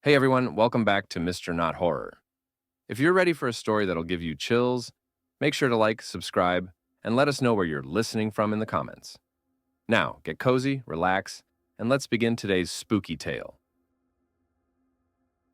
Hey everyone, welcome back to Mr. Not Horror. If you're ready for a story that'll give you chills, make sure to like, subscribe, and let us know where you're listening from in the comments. Now, get cozy, relax, and let's begin today's spooky tale.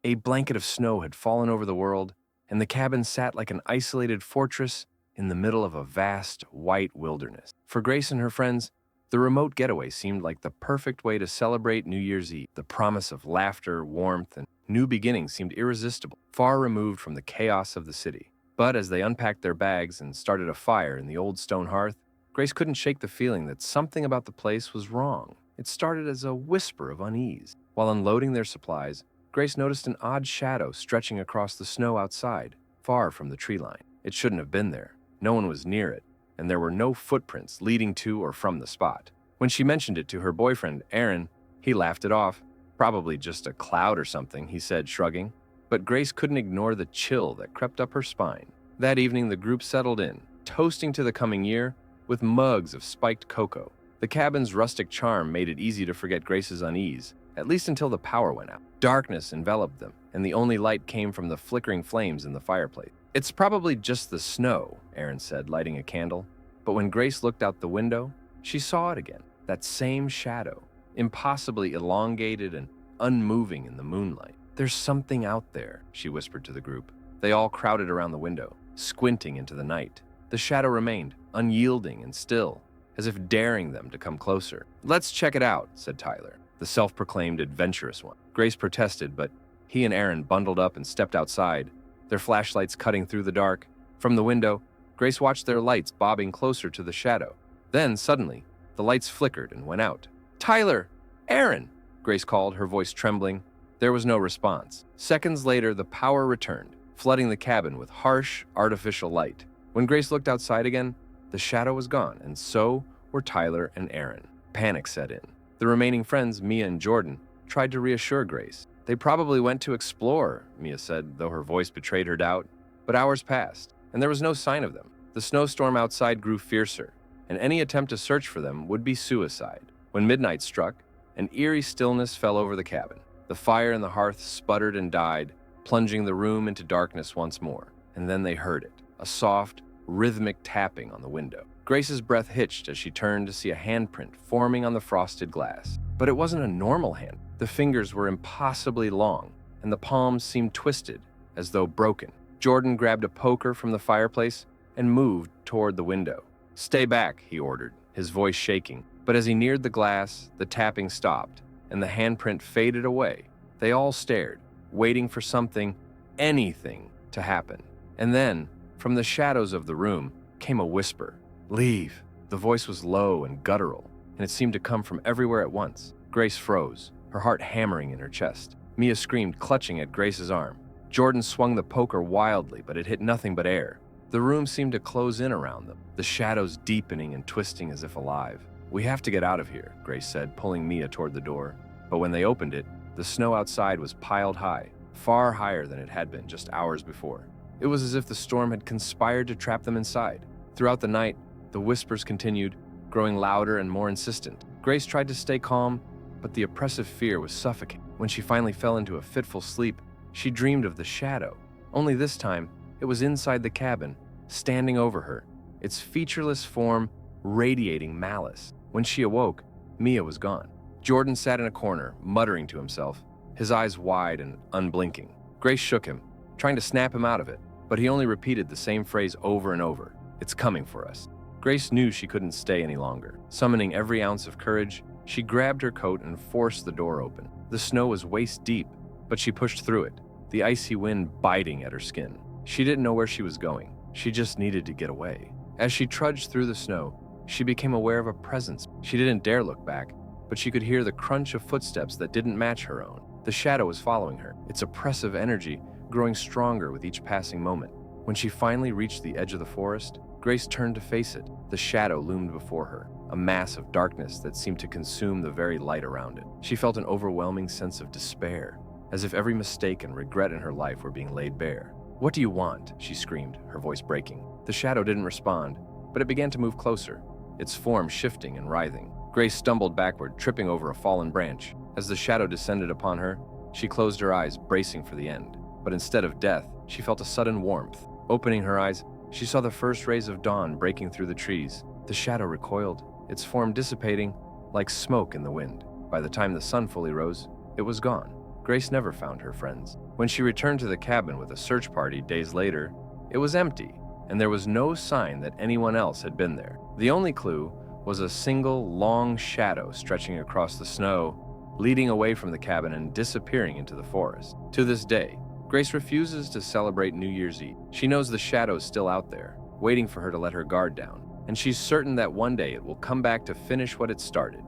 A blanket of snow had fallen over the world, and the cabin sat like an isolated fortress in the middle of a vast, white wilderness. For Grace and her friends, the remote getaway seemed like the perfect way to celebrate New Year's Eve. The promise of laughter, warmth, and new beginnings seemed irresistible, far removed from the chaos of the city. But as they unpacked their bags and started a fire in the old stone hearth, Grace couldn't shake the feeling that something about the place was wrong. It started as a whisper of unease. While unloading their supplies, Grace noticed an odd shadow stretching across the snow outside, far from the tree line. It shouldn't have been there. No one was near it, and there were no footprints leading to or from the spot. When she mentioned it to her boyfriend, Aaron, he laughed it off. Probably just a cloud or something, he said, shrugging. But Grace couldn't ignore the chill that crept up her spine. That evening, the group settled in, toasting to the coming year with mugs of spiked cocoa. The cabin's rustic charm made it easy to forget Grace's unease, at least until the power went out. Darkness enveloped them, and the only light came from the flickering flames in the fireplace. "It's probably just the snow," Aaron said, lighting a candle. But when Grace looked out the window, she saw it again, that same shadow, impossibly elongated and unmoving in the moonlight. "There's something out there," she whispered to the group. They all crowded around the window, squinting into the night. The shadow remained, unyielding and still, as if daring them to come closer. "Let's check it out," said Tyler, the self-proclaimed adventurous one. Grace protested, but he and Aaron bundled up and stepped outside, their flashlights cutting through the dark. From the window, Grace watched their lights bobbing closer to the shadow. Then, suddenly, the lights flickered and went out. "Tyler! Aaron!" Grace called, her voice trembling. There was no response. Seconds later, the power returned, flooding the cabin with harsh, artificial light. When Grace looked outside again, the shadow was gone, and so were Tyler and Aaron. Panic set in. The remaining friends, Mia and Jordan, tried to reassure Grace. "They probably went to explore," Mia said, though her voice betrayed her doubt. But hours passed, and there was no sign of them. The snowstorm outside grew fiercer, and any attempt to search for them would be suicide. When midnight struck, an eerie stillness fell over the cabin. The fire in the hearth sputtered and died, plunging the room into darkness once more. And then they heard it, a soft, rhythmic tapping on the window. Grace's breath hitched as she turned to see a handprint forming on the frosted glass. But it wasn't a normal hand. The fingers were impossibly long, and the palms seemed twisted, as though broken. Jordan grabbed a poker from the fireplace and moved toward the window. "Stay back," he ordered, his voice shaking. But as he neared the glass, the tapping stopped, and the handprint faded away. They all stared, waiting for something, anything, to happen. And then, from the shadows of the room, came a whisper. "Leave." The voice was low and guttural, and it seemed to come from everywhere at once. Grace froze, her heart hammering in her chest. Mia screamed, clutching at Grace's arm. Jordan swung the poker wildly, but it hit nothing but air. The room seemed to close in around them, the shadows deepening and twisting as if alive. "We have to get out of here," Grace said, pulling Mia toward the door. But when they opened it, the snow outside was piled high, far higher than it had been just hours before. It was as if the storm had conspired to trap them inside. Throughout the night, the whispers continued, growing louder and more insistent. Grace tried to stay calm, but the oppressive fear was suffocating. When she finally fell into a fitful sleep, she dreamed of the shadow. Only this time, it was inside the cabin, standing over her, its featureless form radiating malice. When she awoke, Mia was gone. Jordan sat in a corner, muttering to himself, his eyes wide and unblinking. Grace shook him, trying to snap him out of it, but he only repeated the same phrase over and over. "It's coming for us." Grace knew she couldn't stay any longer. Summoning every ounce of courage, she grabbed her coat and forced the door open. The snow was waist deep, but she pushed through it, the icy wind biting at her skin. She didn't know where she was going. She just needed to get away. As she trudged through the snow, she became aware of a presence. She didn't dare look back, but she could hear the crunch of footsteps that didn't match her own. The shadow was following her, its oppressive energy growing stronger with each passing moment. When she finally reached the edge of the forest, Grace turned to face it. The shadow loomed before her, a mass of darkness that seemed to consume the very light around it. She felt an overwhelming sense of despair, as if every mistake and regret in her life were being laid bare. "What do you want?" she screamed, her voice breaking. The shadow didn't respond, but it began to move closer, its form shifting and writhing. Grace stumbled backward, tripping over a fallen branch. As the shadow descended upon her, She closed her eyes, bracing for the end. But instead of death, she felt a sudden warmth. Opening her eyes, she saw the first rays of dawn breaking through the trees. The shadow recoiled, its form dissipating like smoke in the wind. By the time the sun fully rose, it was gone. Grace never found her friends. When she returned to the cabin with a search party days later, it was empty, and there was no sign that anyone else had been there. The only clue was a single long shadow stretching across the snow, leading away from the cabin and disappearing into the forest. To this day, Grace refuses to celebrate New Year's Eve. She knows the shadow's still out there, waiting for her to let her guard down, and she's certain that one day it will come back to finish what it started.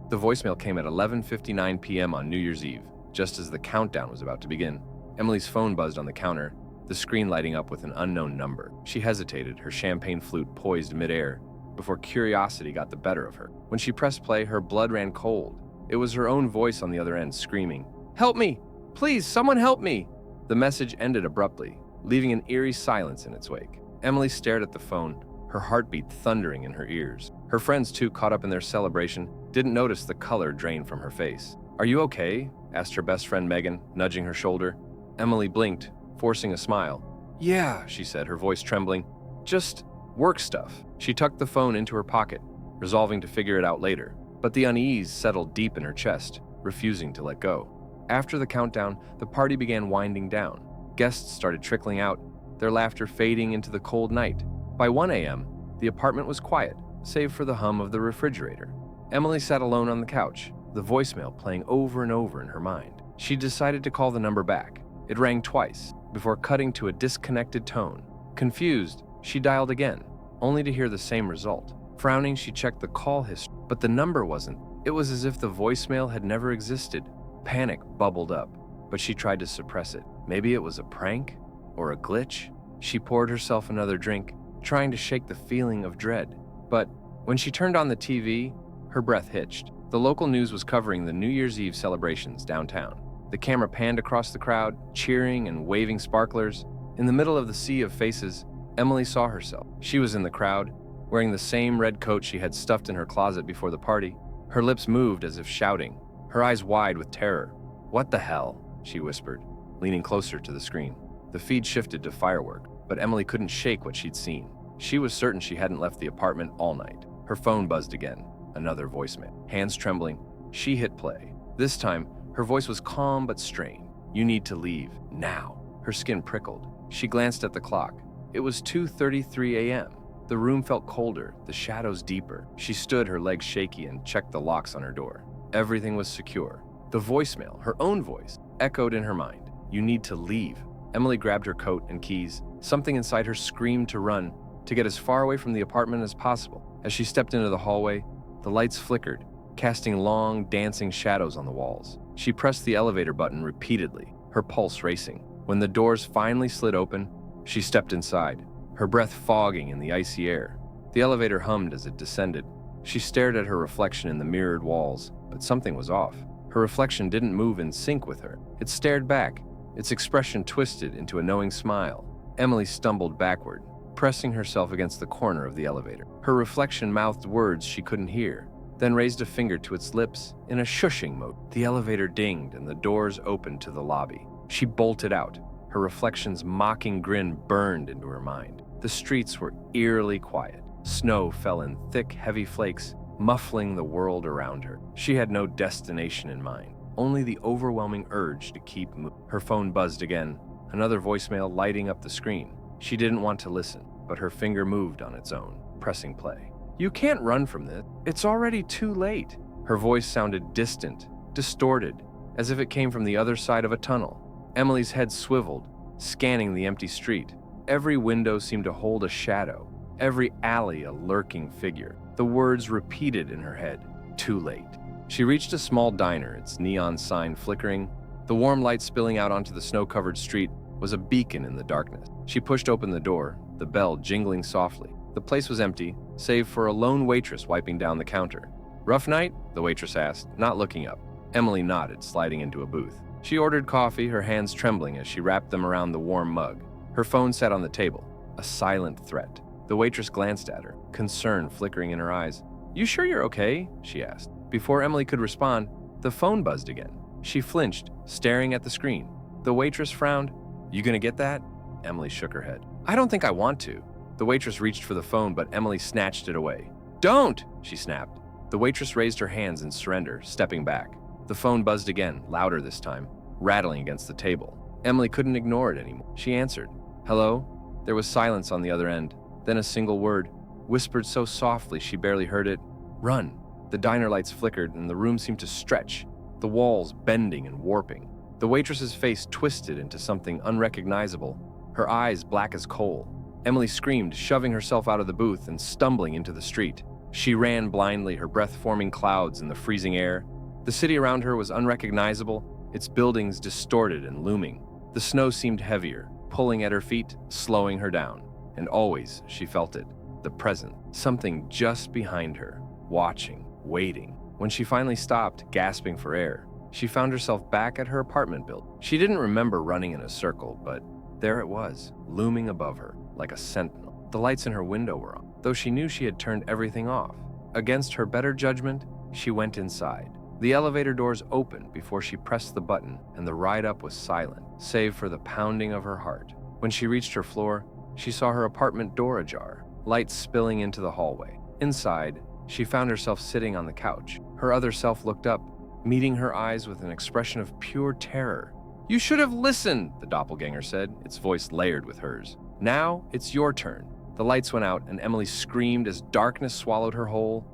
The voicemail came at 11:59 p.m. on New Year's Eve, just as the countdown was about to begin. Emily's phone buzzed on the counter, the screen lighting up with an unknown number. She hesitated, her champagne flute poised midair, before curiosity got the better of her. When she pressed play, her blood ran cold. It was her own voice on the other end, screaming, "Help me! Please, someone help me!" The message ended abruptly, leaving an eerie silence in its wake. Emily stared at the phone, her heartbeat thundering in her ears. Her friends, too, caught up in their celebration, didn't notice the color drain from her face. "Are you okay?" asked her best friend Megan, nudging her shoulder. Emily blinked, forcing a smile. "Yeah," she said, her voice trembling. "Just work stuff." She tucked the phone into her pocket, resolving to figure it out later. But the unease settled deep in her chest, refusing to let go. After the countdown, the party began winding down. Guests started trickling out, their laughter fading into the cold night. By 1 a.m., the apartment was quiet, save for the hum of the refrigerator. Emily sat alone on the couch, the voicemail playing over and over in her mind. She decided to call the number back. It rang twice, before cutting to a disconnected tone. Confused, she dialed again, only to hear the same result. Frowning, she checked the call history, but the number wasn't. It was as if the voicemail had never existed. Panic bubbled up, but she tried to suppress it. Maybe it was a prank or a glitch. She poured herself another drink, trying to shake the feeling of dread. But when she turned on the TV, her breath hitched. The local news was covering the New Year's Eve celebrations downtown. The camera panned across the crowd, cheering and waving sparklers. In the middle of the sea of faces, Emily saw herself. She was in the crowd, wearing the same red coat she had stuffed in her closet before the party. Her lips moved as if shouting, her eyes wide with terror. "What the hell?" she whispered, leaning closer to the screen. The feed shifted to firework, but Emily couldn't shake what she'd seen. She was certain she hadn't left the apartment all night. Her phone buzzed again, another voicemail. Hands trembling, she hit play. This time, her voice was calm but strained. "You need to leave, now." Her skin prickled. She glanced at the clock. It was 2:33 a.m. The room felt colder, the shadows deeper. She stood, her legs shaky, and checked the locks on her door. Everything was secure. The voicemail, her own voice, echoed in her mind. "You need to leave." Emily grabbed her coat and keys. Something inside her screamed to run, to get as far away from the apartment as possible. As she stepped into the hallway, the lights flickered, casting long, dancing shadows on the walls. She pressed the elevator button repeatedly, her pulse racing. When the doors finally slid open, she stepped inside, her breath fogging in the icy air. The elevator hummed as it descended. She stared at her reflection in the mirrored walls, but something was off. Her reflection didn't move in sync with her. It stared back, its expression twisted into a knowing smile. Emily stumbled backward, pressing herself against the corner of the elevator. Her reflection mouthed words she couldn't hear, then raised a finger to its lips in a shushing mode. The elevator dinged and the doors opened to the lobby. She bolted out. Her reflection's mocking grin burned into her mind. The streets were eerily quiet. Snow fell in thick, heavy flakes, muffling the world around her. She had no destination in mind, only the overwhelming urge to keep moving. Her phone buzzed again, another voicemail lighting up the screen. She didn't want to listen, but her finger moved on its own, pressing play. "You can't run from this. It's already too late." Her voice sounded distant, distorted, as if it came from the other side of a tunnel. Emily's head swiveled, scanning the empty street. Every window seemed to hold a shadow, every alley a lurking figure. The words repeated in her head, "Too late." She reached a small diner, its neon sign flickering. The warm light spilling out onto the snow-covered street was a beacon in the darkness. She pushed open the door, the bell jingling softly. The place was empty, save for a lone waitress wiping down the counter. "Rough night?" the waitress asked, not looking up. Emily nodded, sliding into a booth. She ordered coffee, her hands trembling as she wrapped them around the warm mug. Her phone sat on the table, a silent threat. The waitress glanced at her, concern flickering in her eyes. "You sure you're okay?" she asked. Before Emily could respond, The phone buzzed again. She flinched, staring at the screen. The waitress frowned. "You gonna get that?" Emily shook her head. "I don't think I want to." The waitress reached for the phone, but Emily snatched it away. "Don't!" she snapped. The waitress raised her hands in surrender, stepping back. The phone buzzed again, louder this time, rattling against the table. Emily couldn't ignore it anymore. She answered. "Hello?" There was silence on the other end, then a single word, whispered so softly she barely heard it. "Run." The diner lights flickered and the room seemed to stretch, the walls bending and warping. The waitress's face twisted into something unrecognizable, her eyes black as coal. Emily screamed, shoving herself out of the booth and stumbling into the street. She ran blindly, her breath forming clouds in the freezing air. The city around her was unrecognizable, its buildings distorted and looming. The snow seemed heavier, pulling at her feet, slowing her down. And always she felt it, the present, something just behind her, watching, waiting. When she finally stopped, gasping for air, she found herself back at her apartment building. She didn't remember running in a circle, but there it was, looming above her, like a sentinel. The lights in her window were on, though she knew she had turned everything off. Against her better judgment, she went inside. The elevator doors opened before she pressed the button, and the ride up was silent, save for the pounding of her heart. When she reached her floor, she saw her apartment door ajar, light spilling into the hallway. Inside, she found herself sitting on the couch. Her other self looked up, meeting her eyes with an expression of pure terror. "You should have listened," the doppelganger said, its voice layered with hers. "Now, it's your turn." The lights went out, and Emily screamed as darkness swallowed her whole.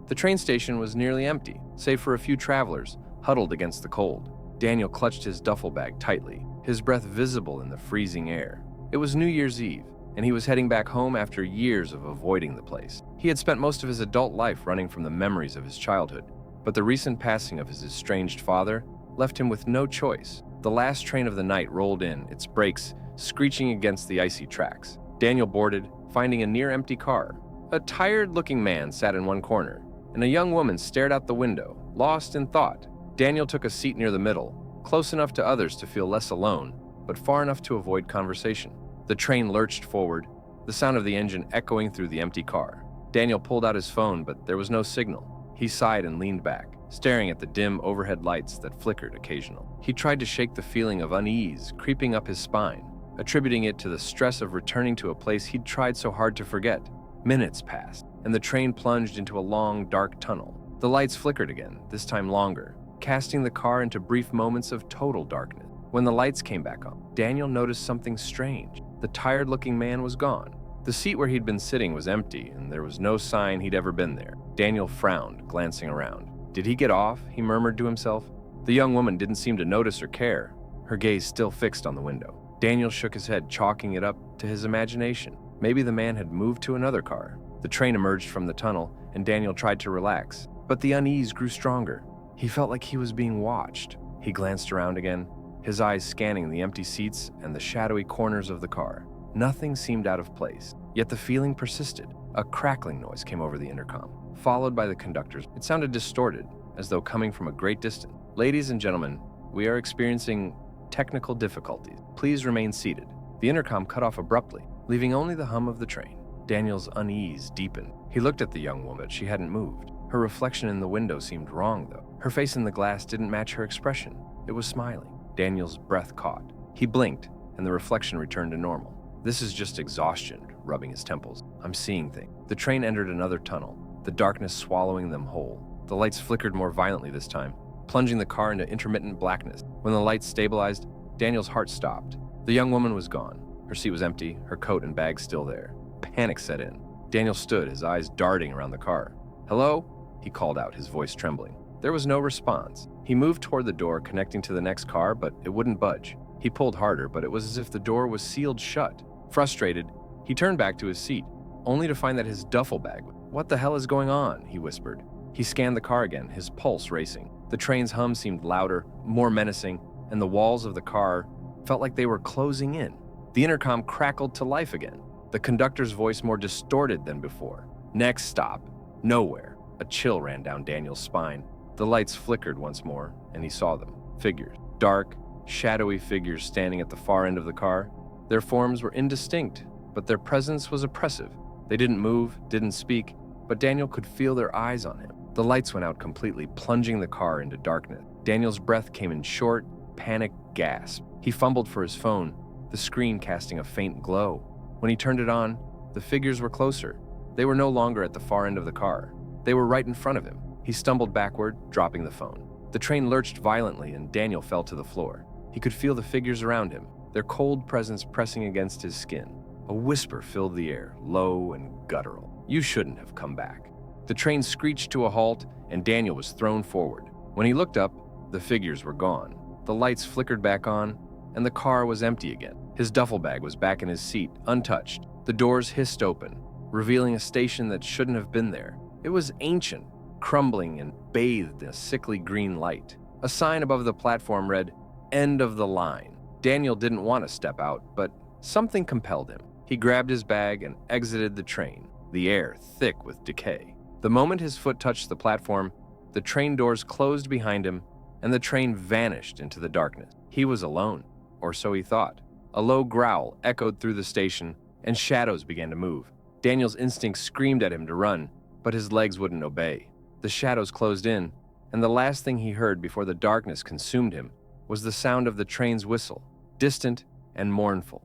The train station was nearly empty, save for a few travelers, huddled against the cold. Daniel clutched his duffel bag tightly, his breath visible in the freezing air. It was New Year's Eve, and he was heading back home after years of avoiding the place. He had spent most of his adult life running from the memories of his childhood, but the recent passing of his estranged father left him with no choice. The last train of the night rolled in, its brakes screeching against the icy tracks. Daniel boarded, finding a near-empty car. A tired-looking man sat in one corner, and a young woman stared out the window, lost in thought. Daniel took a seat near the middle, close enough to others to feel less alone, but far enough to avoid conversation. The train lurched forward, the sound of the engine echoing through the empty car. Daniel pulled out his phone, but there was no signal. He sighed and leaned back, staring at the dim overhead lights that flickered occasionally. He tried to shake the feeling of unease creeping up his spine, attributing it to the stress of returning to a place he'd tried so hard to forget. Minutes passed, and the train plunged into a long, dark tunnel. The lights flickered again, this time longer, casting the car into brief moments of total darkness. When the lights came back on, Daniel noticed something strange. The tired-looking man was gone. The seat where he'd been sitting was empty, and there was no sign he'd ever been there. Daniel frowned, glancing around. Did he get off? He murmured to himself. The young woman didn't seem to notice or care, her gaze still fixed on the window. Daniel shook his head, chalking it up to his imagination. Maybe the man had moved to another car. The train emerged from the tunnel, and Daniel tried to relax, but the unease grew stronger. He felt like he was being watched. He glanced around again, his eyes scanning the empty seats and the shadowy corners of the car. Nothing seemed out of place, yet the feeling persisted. A crackling noise came over the intercom, followed by the conductor's. It sounded distorted, as though coming from a great distance. "Ladies and gentlemen, we are experiencing technical difficulties. Please remain seated." The intercom cut off abruptly, leaving only the hum of the train. Daniel's unease deepened. He looked at the young woman, but she hadn't moved. Her reflection in the window seemed wrong, though. Her face in the glass didn't match her expression. It was smiling. Daniel's breath caught. He blinked, and the reflection returned to normal. "This is just exhaustion," rubbing his temples. "I'm seeing things." The train entered another tunnel, the darkness swallowing them whole. The lights flickered more violently this time, plunging the car into intermittent blackness. When the lights stabilized, Daniel's heart stopped. The young woman was gone. Her seat was empty, her coat and bag still there. Panic set in. Daniel stood, his eyes darting around the car. "Hello?" he called out, his voice trembling. There was no response. He moved toward the door connecting to the next car, but it wouldn't budge. He pulled harder, but it was as if the door was sealed shut. Frustrated, he turned back to his seat, only to find that his duffel bag. "What the hell is going on?" he whispered. He scanned the car again, his pulse racing. The train's hum seemed louder, more menacing, and the walls of the car felt like they were closing in. The intercom crackled to life again, the conductor's voice more distorted than before. "Next stop. Nowhere." A chill ran down Daniel's spine. The lights flickered once more, and he saw them. Figures. Dark, shadowy figures standing at the far end of the car. Their forms were indistinct, but their presence was oppressive. They didn't move, didn't speak, but Daniel could feel their eyes on him. The lights went out completely, plunging the car into darkness. Daniel's breath came in short, panicked gasps. He fumbled for his phone, the screen casting a faint glow. When he turned it on, the figures were closer. They were no longer at the far end of the car. They were right in front of him. He stumbled backward, dropping the phone. The train lurched violently and Daniel fell to the floor. He could feel the figures around him, their cold presence pressing against his skin. A whisper filled the air, low and guttural. "You shouldn't have come back." The train screeched to a halt and Daniel was thrown forward. When he looked up, the figures were gone. The lights flickered back on and the car was empty again. His duffel bag was back in his seat, untouched. The doors hissed open, revealing a station that shouldn't have been there. It was ancient, crumbling and bathed in a sickly green light. A sign above the platform read, "End of the line." Daniel didn't want to step out, but something compelled him. He grabbed his bag and exited the train, the air thick with decay. The moment his foot touched the platform, the train doors closed behind him and the train vanished into the darkness. He was alone, or so he thought. A low growl echoed through the station and shadows began to move. Daniel's instincts screamed at him to run, but his legs wouldn't obey. The shadows closed in, and the last thing he heard before the darkness consumed him was the sound of the train's whistle, distant and mournful.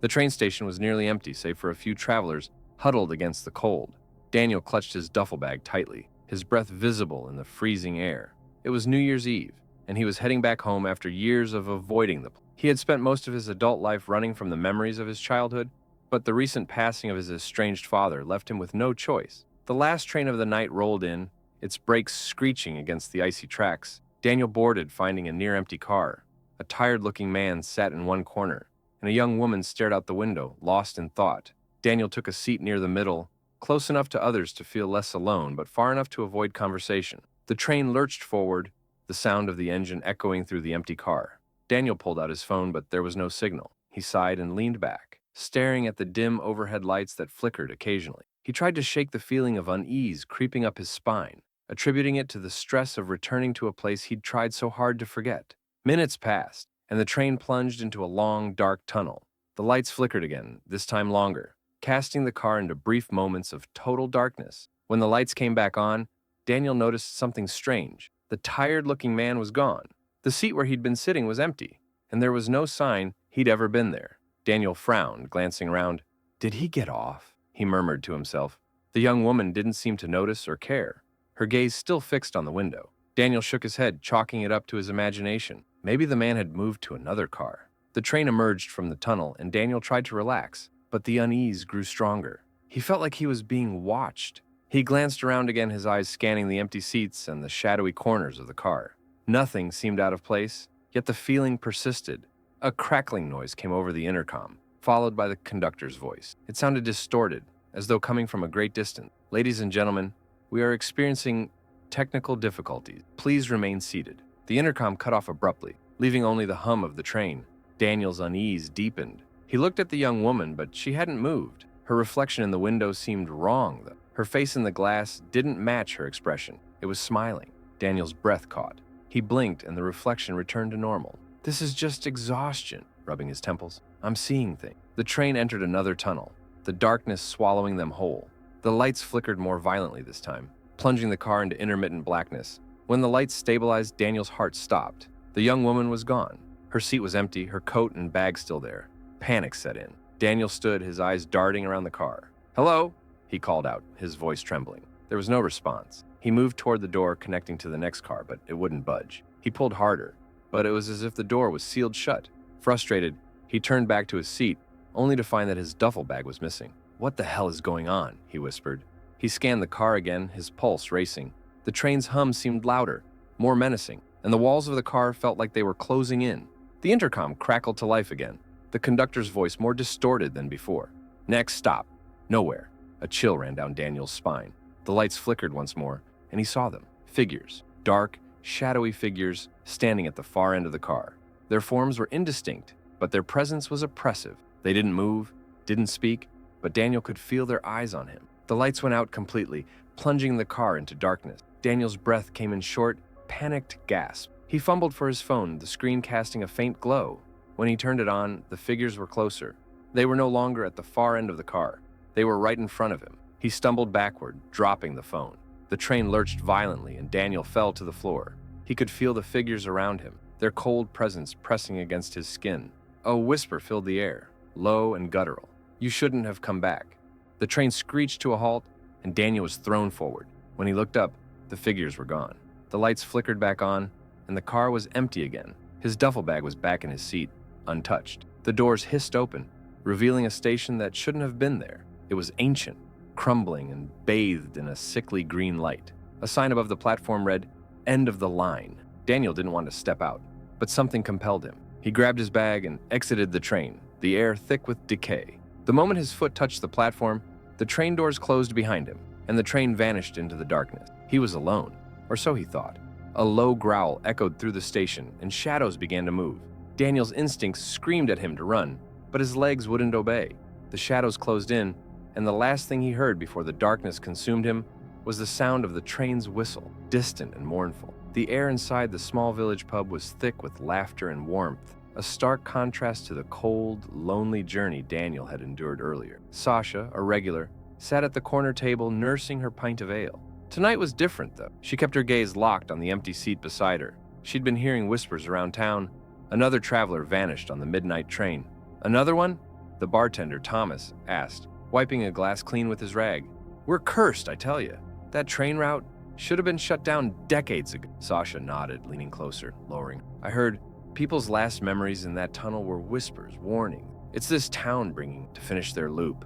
The train station was nearly empty, save for a few travelers huddled against the cold. Daniel clutched his duffel bag tightly, his breath visible in the freezing air. It was New Year's Eve, and he was heading back home after years of avoiding the place. He had spent most of his adult life running from the memories of his childhood, but the recent passing of his estranged father left him with no choice. The last train of the night rolled in, its brakes screeching against the icy tracks. Daniel boarded, finding a near-empty car. A tired-looking man sat in one corner, and a young woman stared out the window, lost in thought. Daniel took a seat near the middle, close enough to others to feel less alone, but far enough to avoid conversation. The train lurched forward, the sound of the engine echoing through the empty car. Daniel pulled out his phone, but there was no signal. He sighed and leaned back, staring at the dim overhead lights that flickered occasionally. He tried to shake the feeling of unease creeping up his spine, attributing it to the stress of returning to a place he'd tried so hard to forget. Minutes passed, and the train plunged into a long, dark tunnel. The lights flickered again, this time longer, casting the car into brief moments of total darkness. When the lights came back on, Daniel noticed something strange. The tired-looking man was gone. The seat where he'd been sitting was empty, and there was no sign he'd ever been there. Daniel frowned, glancing around. "Did he get off?" he murmured to himself. The young woman didn't seem to notice or care, her gaze still fixed on the window. Daniel shook his head, chalking it up to his imagination. Maybe the man had moved to another car. The train emerged from the tunnel, and Daniel tried to relax, but the unease grew stronger. He felt like he was being watched. He glanced around again, his eyes scanning the empty seats and the shadowy corners of the car. Nothing seemed out of place, yet the feeling persisted. A crackling noise came over the intercom, followed by the conductor's voice. It sounded distorted, as though coming from a great distance. "Ladies and gentlemen, we are experiencing technical difficulties. Please remain seated." The intercom cut off abruptly, leaving only the hum of the train. Daniel's unease deepened. He looked at the young woman, but she hadn't moved. Her reflection in the window seemed wrong, though. Her face in the glass didn't match her expression. It was smiling. Daniel's breath caught. He blinked, and the reflection returned to normal. "This is just exhaustion," rubbing his temples. "I'm seeing things." The train entered another tunnel, the darkness swallowing them whole. The lights flickered more violently this time, plunging the car into intermittent blackness. When the lights stabilized, Daniel's heart stopped. The young woman was gone. Her seat was empty, her coat and bag still there. Panic set in. Daniel stood, his eyes darting around the car. "Hello?" he called out, his voice trembling. There was no response. He moved toward the door connecting to the next car, but it wouldn't budge. He pulled harder, but it was as if the door was sealed shut. Frustrated, he turned back to his seat, only to find that his duffel bag was missing. "What the hell is going on?" he whispered. He scanned the car again, his pulse racing. The train's hum seemed louder, more menacing, and the walls of the car felt like they were closing in. The intercom crackled to life again, the conductor's voice more distorted than before. "Next stop." Nowhere. A chill ran down Daniel's spine. The lights flickered once more, and he saw them. Figures. Dark, shadowy figures standing at the far end of the car. Their forms were indistinct, but their presence was oppressive. They didn't move, didn't speak, but Daniel could feel their eyes on him. The lights went out completely, plunging the car into darkness. Daniel's breath came in short, panicked gasps. He fumbled for his phone, the screen casting a faint glow. When he turned it on, the figures were closer. They were no longer at the far end of the car. They were right in front of him. He stumbled backward, dropping the phone. The train lurched violently and Daniel fell to the floor. He could feel the figures around him, their cold presence pressing against his skin. A whisper filled the air, low and guttural. "You shouldn't have come back." The train screeched to a halt, and Daniel was thrown forward. When he looked up, the figures were gone. The lights flickered back on, and the car was empty again. His duffel bag was back in his seat, untouched. The doors hissed open, revealing a station that shouldn't have been there. It was ancient, crumbling and bathed in a sickly green light. A sign above the platform read, "End of the line." Daniel didn't want to step out, but something compelled him. He grabbed his bag and exited the train, the air thick with decay. The moment his foot touched the platform, the train doors closed behind him, and the train vanished into the darkness. He was alone, or so he thought. A low growl echoed through the station, and shadows began to move. Daniel's instincts screamed at him to run, but his legs wouldn't obey. The shadows closed in, and the last thing he heard before the darkness consumed him was the sound of the train's whistle, distant and mournful. The air inside the small village pub was thick with laughter and warmth, a stark contrast to the cold, lonely journey Daniel had endured earlier. Sasha, a regular, sat at the corner table nursing her pint of ale. Tonight was different, though. She kept her gaze locked on the empty seat beside her. She'd been hearing whispers around town. Another traveler vanished on the midnight train. "Another one?" the bartender, Thomas, asked, wiping a glass clean with his rag. "We're cursed, I tell you. That train route should have been shut down decades ago." Sasha nodded, leaning closer, lowering. "I heard people's last memories in that tunnel were whispers, warning. It's this town bringing to finish their loop."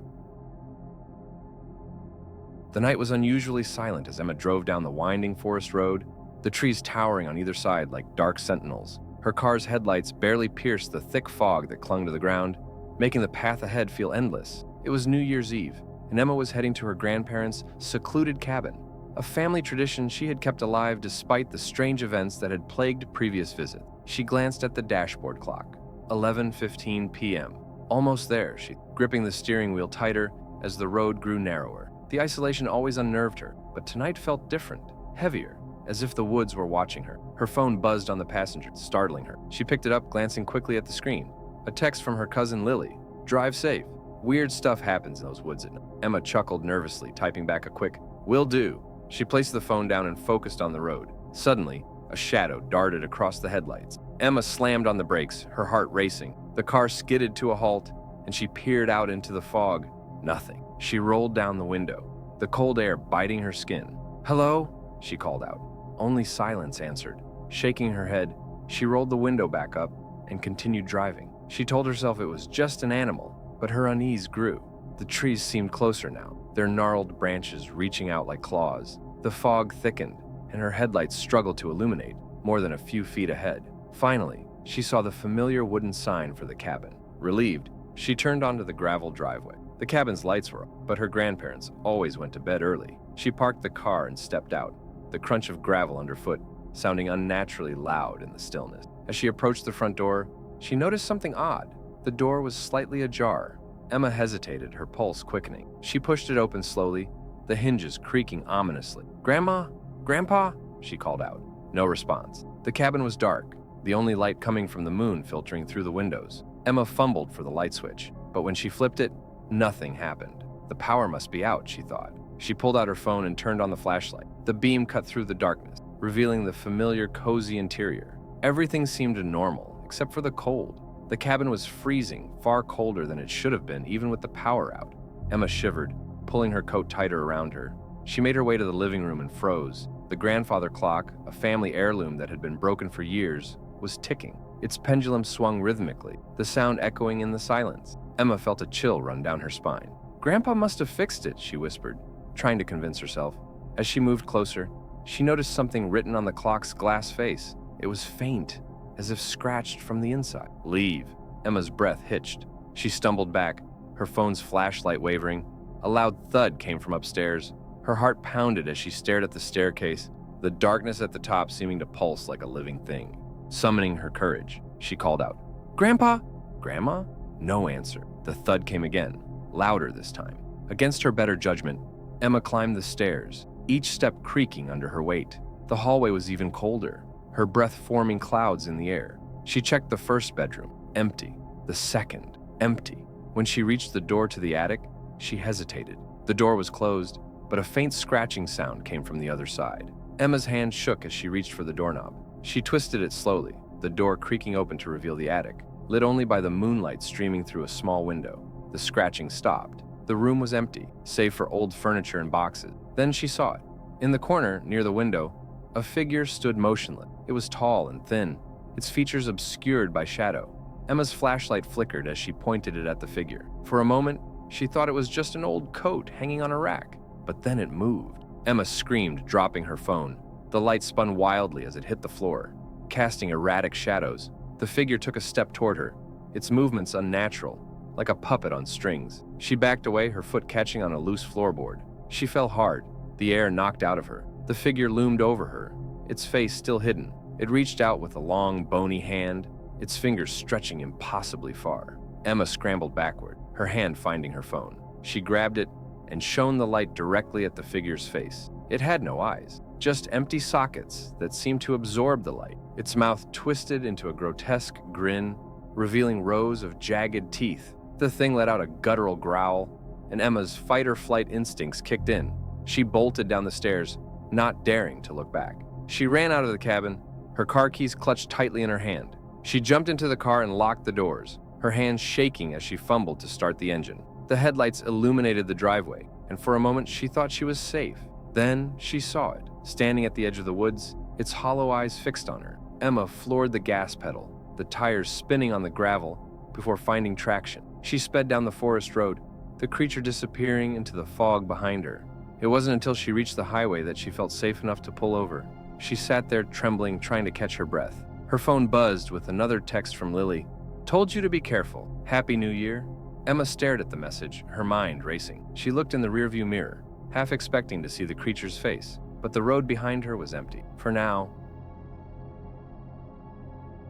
The night was unusually silent as Emma drove down the winding forest road, the trees towering on either side like dark sentinels. Her car's headlights barely pierced the thick fog that clung to the ground, making the path ahead feel endless. It was New Year's Eve, and Emma was heading to her grandparents' secluded cabin, a family tradition she had kept alive despite the strange events that had plagued previous visits. She glanced at the dashboard clock. 11:15 p.m. Almost there, she gripping the steering wheel tighter as the road grew narrower. The isolation always unnerved her, but tonight felt different, heavier, as if the woods were watching her. Her phone buzzed on the passenger, startling her. She picked it up, glancing quickly at the screen. A text from her cousin Lily. "Drive safe. Weird stuff happens in those woods at night." Emma chuckled nervously, typing back a quick, "Will do." She placed the phone down and focused on the road. Suddenly, a shadow darted across the headlights. Emma slammed on the brakes, her heart racing. The car skidded to a halt, and she peered out into the fog. Nothing. She rolled down the window, the cold air biting her skin. "Hello?" she called out. Only silence answered. Shaking her head, she rolled the window back up and continued driving. She told herself it was just an animal, but her unease grew. The trees seemed closer now, their gnarled branches reaching out like claws. The fog thickened, and her headlights struggled to illuminate more than a few feet ahead. Finally, she saw the familiar wooden sign for the cabin. Relieved, she turned onto the gravel driveway. The cabin's lights were on, but her grandparents always went to bed early. She parked the car and stepped out, the crunch of gravel underfoot sounding unnaturally loud in the stillness. As she approached the front door, she noticed something odd. The door was slightly ajar. Emma hesitated, her pulse quickening. She pushed it open slowly, the hinges creaking ominously. "Grandma? Grandpa?" she called out. No response. The cabin was dark, the only light coming from the moon filtering through the windows. Emma fumbled for the light switch, but when she flipped it, nothing happened. The power must be out, she thought. She pulled out her phone and turned on the flashlight. The beam cut through the darkness, revealing the familiar, cozy interior. Everything seemed normal, except for the cold. The cabin was freezing, far colder than it should have been, even with the power out. Emma shivered, pulling her coat tighter around her. She made her way to the living room and froze. The grandfather clock, a family heirloom that had been broken for years, was ticking. Its pendulum swung rhythmically, the sound echoing in the silence. Emma felt a chill run down her spine. "Grandpa must have fixed it," she whispered, trying to convince herself. As she moved closer, she noticed something written on the clock's glass face. It was faint, as if scratched from the inside. "Leave." Emma's breath hitched. She stumbled back, her phone's flashlight wavering. A loud thud came from upstairs. Her heart pounded as she stared at the staircase, the darkness at the top seeming to pulse like a living thing. Summoning her courage, she called out, "Grandpa?" "Grandma?" No answer. The thud came again, louder this time. Against her better judgment, Emma climbed the stairs, each step creaking under her weight. The hallway was even colder, her breath forming clouds in the air. She checked the first bedroom, empty. The second, empty. When she reached the door to the attic, she hesitated. The door was closed, but a faint scratching sound came from the other side. Emma's hand shook as she reached for the doorknob. She twisted it slowly, the door creaking open to reveal the attic, lit only by the moonlight streaming through a small window. The scratching stopped. The room was empty, save for old furniture and boxes. Then she saw it. In the corner, near the window, a figure stood motionless. It was tall and thin, its features obscured by shadow. Emma's flashlight flickered as she pointed it at the figure. For a moment, she thought it was just an old coat hanging on a rack, but then it moved. Emma screamed, dropping her phone. The light spun wildly as it hit the floor, casting erratic shadows. The figure took a step toward her, its movements unnatural, like a puppet on strings. She backed away, her foot catching on a loose floorboard. She fell hard, the air knocked out of her. The figure loomed over her, its face still hidden. It reached out with a long, bony hand, its fingers stretching impossibly far. Emma scrambled backward, her hand finding her phone. She grabbed it and shone the light directly at the figure's face. It had no eyes, just empty sockets that seemed to absorb the light. Its mouth twisted into a grotesque grin, revealing rows of jagged teeth. The thing let out a guttural growl, and Emma's fight-or-flight instincts kicked in. She bolted down the stairs, not daring to look back. She ran out of the cabin, her car keys clutched tightly in her hand. She jumped into the car and locked the doors, her hands shaking as she fumbled to start the engine. The headlights illuminated the driveway, and for a moment she thought she was safe. Then she saw it, standing at the edge of the woods, its hollow eyes fixed on her. Emma floored the gas pedal, the tires spinning on the gravel before finding traction. She sped down the forest road, the creature disappearing into the fog behind her. It wasn't until she reached the highway that she felt safe enough to pull over. She sat there trembling, trying to catch her breath. Her phone buzzed with another text from Lily. "Told you to be careful. Happy New Year." Emma stared at the message, her mind racing. She looked in the rearview mirror, half expecting to see the creature's face, but the road behind her was empty. For now.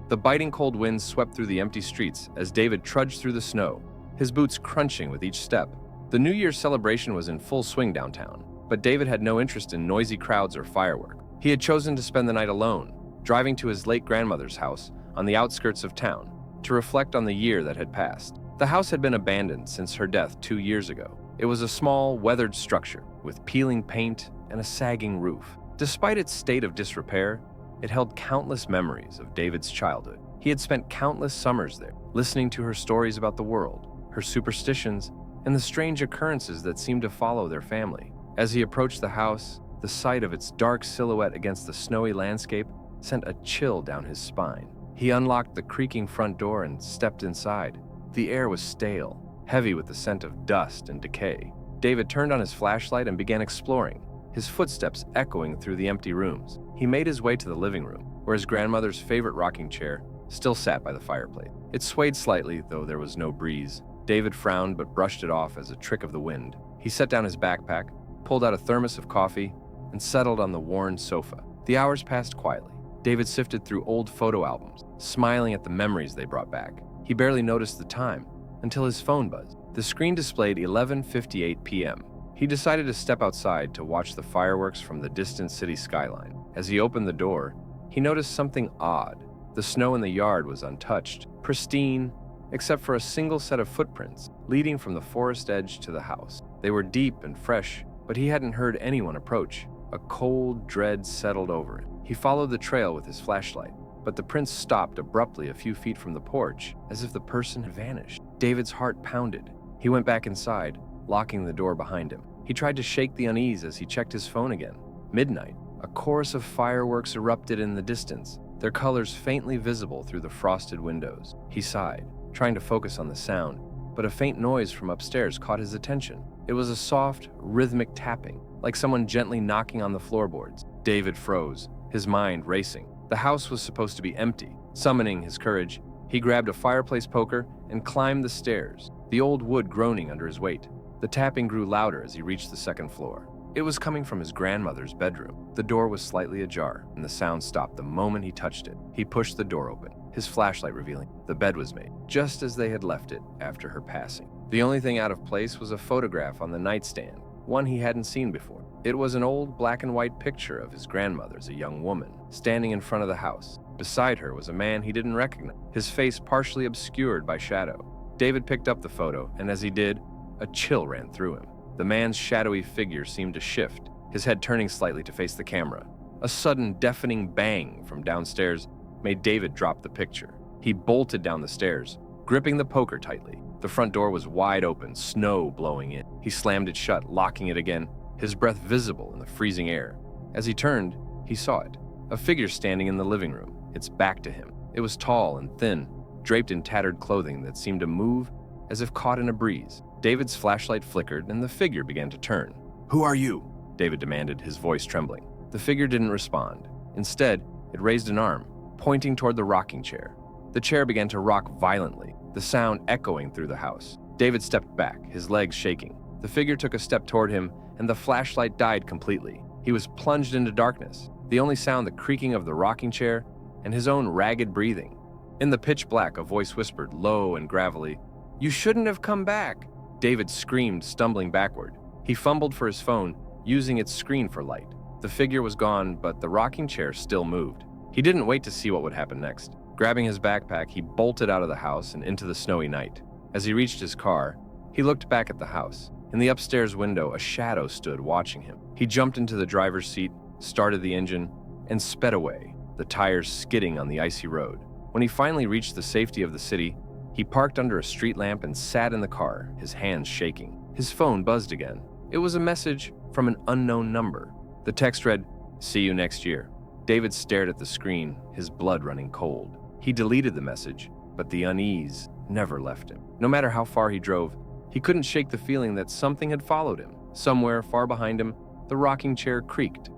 The biting cold winds swept through the empty streets as David trudged through the snow, his boots crunching with each step. The New Year's celebration was in full swing downtown, but David had no interest in noisy crowds or fireworks. He had chosen to spend the night alone, driving to his late grandmother's house on the outskirts of town to reflect on the year that had passed. The house had been abandoned since her death 2 years ago. It was a small, weathered structure with peeling paint and a sagging roof. Despite its state of disrepair, it held countless memories of David's childhood. He had spent countless summers there, listening to her stories about the world, her superstitions, and the strange occurrences that seemed to follow their family. As he approached the house, the sight of its dark silhouette against the snowy landscape sent a chill down his spine. He unlocked the creaking front door and stepped inside. The air was stale, heavy with the scent of dust and decay. David turned on his flashlight and began exploring, his footsteps echoing through the empty rooms. He made his way to the living room, where his grandmother's favorite rocking chair still sat by the fireplace. It swayed slightly, though there was no breeze. David frowned but brushed it off as a trick of the wind. He set down his backpack, pulled out a thermos of coffee, and settled on the worn sofa. The hours passed quietly. David sifted through old photo albums, smiling at the memories they brought back. He barely noticed the time until his phone buzzed. The screen displayed 11:58 p.m. He decided to step outside to watch the fireworks from the distant city skyline. As he opened the door, he noticed something odd. The snow in the yard was untouched, pristine, except for a single set of footprints leading from the forest edge to the house. They were deep and fresh, but he hadn't heard anyone approach. A cold dread settled over him. He followed the trail with his flashlight, but the prints stopped abruptly a few feet from the porch, as if the person had vanished. David's heart pounded. He went back inside, locking the door behind him. He tried to shake the unease as he checked his phone again. Midnight. A chorus of fireworks erupted in the distance, their colors faintly visible through the frosted windows. He sighed, trying to focus on the sound, but a faint noise from upstairs caught his attention. It was a soft, rhythmic tapping, like someone gently knocking on the floorboards. David froze, his mind racing. The house was supposed to be empty. Summoning his courage, he grabbed a fireplace poker and climbed the stairs, the old wood groaning under his weight. The tapping grew louder as he reached the second floor. It was coming from his grandmother's bedroom. The door was slightly ajar, and the sound stopped the moment he touched it. He pushed the door open, his flashlight revealing the bed was made, just as they had left it after her passing. The only thing out of place was a photograph on the nightstand, one he hadn't seen before. It was an old black and white picture of his grandmother as a young woman, standing in front of the house. Beside her was a man he didn't recognize, his face partially obscured by shadow. David picked up the photo, and as he did, a chill ran through him. The man's shadowy figure seemed to shift, his head turning slightly to face the camera. A sudden, deafening bang from downstairs made David drop the picture. He bolted down the stairs, gripping the poker tightly. The front door was wide open, snow blowing in. He slammed it shut, locking it again, his breath visible in the freezing air. As he turned, he saw it. A figure standing in the living room, its back to him. It was tall and thin, draped in tattered clothing that seemed to move as if caught in a breeze. David's flashlight flickered and the figure began to turn. "Who are you?" David demanded, his voice trembling. The figure didn't respond. Instead, it raised an arm, pointing toward the rocking chair. The chair began to rock violently, the sound echoing through the house. David stepped back, his legs shaking. The figure took a step toward him, and the flashlight died completely. He was plunged into darkness, the only sound the creaking of the rocking chair and his own ragged breathing. In the pitch black, a voice whispered, low and gravelly, "You shouldn't have come back." David screamed, stumbling backward. He fumbled for his phone, using its screen for light. The figure was gone, but the rocking chair still moved. He didn't wait to see what would happen next. Grabbing his backpack, he bolted out of the house and into the snowy night. As he reached his car, he looked back at the house. In the upstairs window, a shadow stood watching him. He jumped into the driver's seat, started the engine, and sped away, the tires skidding on the icy road. When he finally reached the safety of the city, he parked under a street lamp and sat in the car, his hands shaking. His phone buzzed again. It was a message from an unknown number. The text read, "See you next year." David stared at the screen, his blood running cold. He deleted the message, but the unease never left him. No matter how far he drove, he couldn't shake the feeling that something had followed him. Somewhere far behind him, the rocking chair creaked.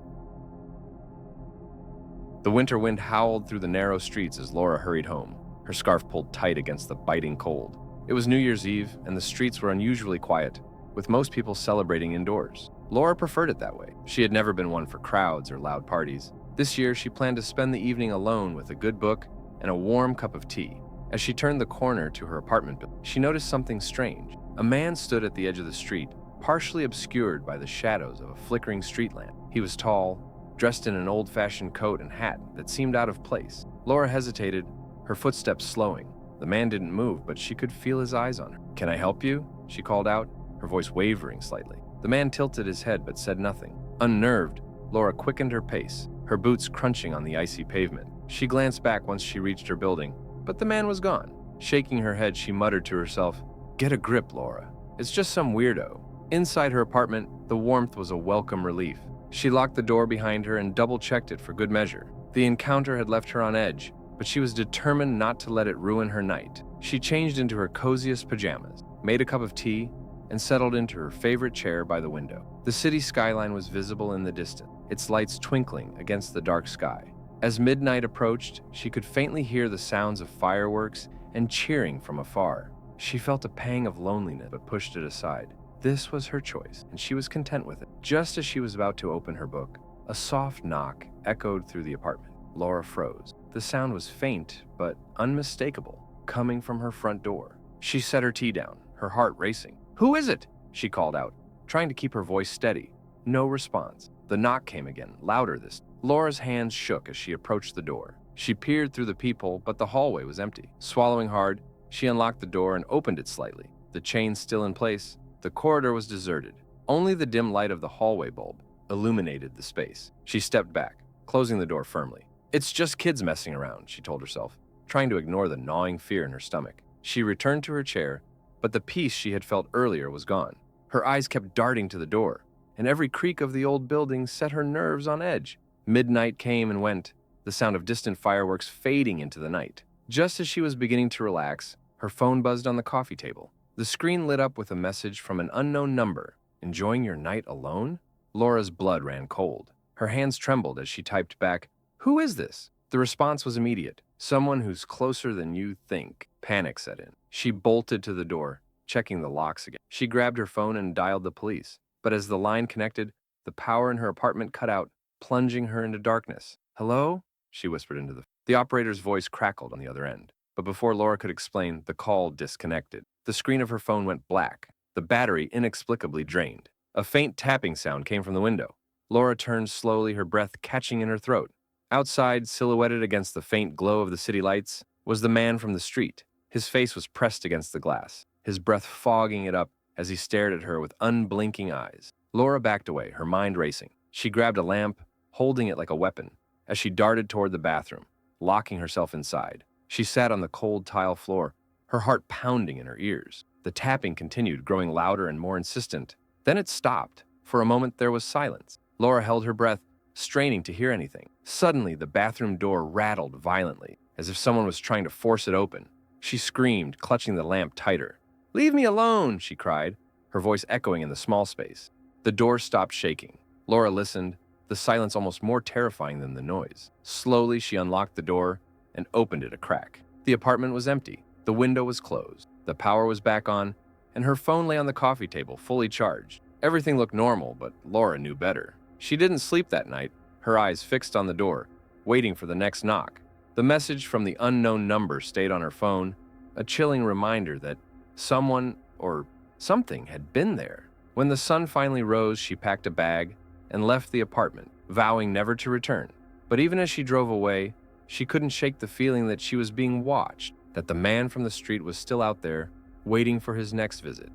The winter wind howled through the narrow streets as Laura hurried home, her scarf pulled tight against the biting cold. It was New Year's Eve, and the streets were unusually quiet, with most people celebrating indoors. Laura preferred it that way. She had never been one for crowds or loud parties. This year, she planned to spend the evening alone with a good book and a warm cup of tea. As she turned the corner to her apartment building, she noticed something strange. A man stood at the edge of the street, partially obscured by the shadows of a flickering street lamp. He was tall, dressed in an old-fashioned coat and hat that seemed out of place. Laura hesitated, her footsteps slowing. The man didn't move, but she could feel his eyes on her. "Can I help you?" she called out, her voice wavering slightly. The man tilted his head but said nothing. Unnerved, Laura quickened her pace, her boots crunching on the icy pavement. She glanced back once she reached her building, but the man was gone. Shaking her head, she muttered to herself, "Get a grip, Laura. It's just some weirdo." Inside her apartment, the warmth was a welcome relief. She locked the door behind her and double-checked it for good measure. The encounter had left her on edge, but she was determined not to let it ruin her night. She changed into her coziest pajamas, made a cup of tea, and settled into her favorite chair by the window. The city skyline was visible in the distance, its lights twinkling against the dark sky. As midnight approached, she could faintly hear the sounds of fireworks and cheering from afar. She felt a pang of loneliness but pushed it aside. This was her choice, and she was content with it. Just as she was about to open her book, a soft knock echoed through the apartment. Laura froze. The sound was faint but unmistakable, coming from her front door. She set her tea down, her heart racing. "Who is it?" she called out, trying to keep her voice steady. No response. The knock came again, louder this time. Laura's hands shook as she approached the door. She peered through the peephole, but the hallway was empty. Swallowing hard, she unlocked the door and opened it slightly. The chain still in place, the corridor was deserted. Only the dim light of the hallway bulb illuminated the space. She stepped back, closing the door firmly. "It's just kids messing around," she told herself, trying to ignore the gnawing fear in her stomach. She returned to her chair, but the peace she had felt earlier was gone. Her eyes kept darting to the door, and every creak of the old building set her nerves on edge. Midnight came and went, the sound of distant fireworks fading into the night. Just as she was beginning to relax, her phone buzzed on the coffee table. The screen lit up with a message from an unknown number. "Enjoying your night alone?" Laura's blood ran cold. Her hands trembled as she typed back, "Who is this?" The response was immediate. "Someone who's closer than you think." Panic set in. She bolted to the door, checking the locks again. She grabbed her phone and dialed the police. But as the line connected, the power in her apartment cut out, plunging her into darkness. "Hello?" she whispered into the operator's voice crackled on the other end. But before Laura could explain, the call disconnected. The screen of her phone went black, the battery inexplicably drained. A faint tapping sound came from the window. Laura turned slowly, her breath catching in her throat. Outside, silhouetted against the faint glow of the city lights, was the man from the street. His face was pressed against the glass, his breath fogging it up as he stared at her with unblinking eyes. Laura backed away, her mind racing. She grabbed a lamp, holding it like a weapon, as she darted toward the bathroom, locking herself inside. She sat on the cold tile floor, her heart pounding in her ears. The tapping continued, growing louder and more insistent. Then it stopped. For a moment, there was silence. Laura held her breath, straining to hear anything. Suddenly, the bathroom door rattled violently, as if someone was trying to force it open. She screamed, clutching the lamp tighter. "Leave me alone!" she cried, her voice echoing in the small space. The door stopped shaking. Laura listened, the silence almost more terrifying than the noise. Slowly, she unlocked the door and opened it a crack. The apartment was empty. The window was closed. The power was back on, and her phone lay on the coffee table, fully charged. Everything looked normal, but Laura knew better. She didn't sleep that night, her eyes fixed on the door, waiting for the next knock. The message from the unknown number stayed on her phone, a chilling reminder that someone or something had been there. When the sun finally rose, she packed a bag and left the apartment, vowing never to return. But even as she drove away, she couldn't shake the feeling that she was being watched, that the man from the street was still out there, waiting for his next visit.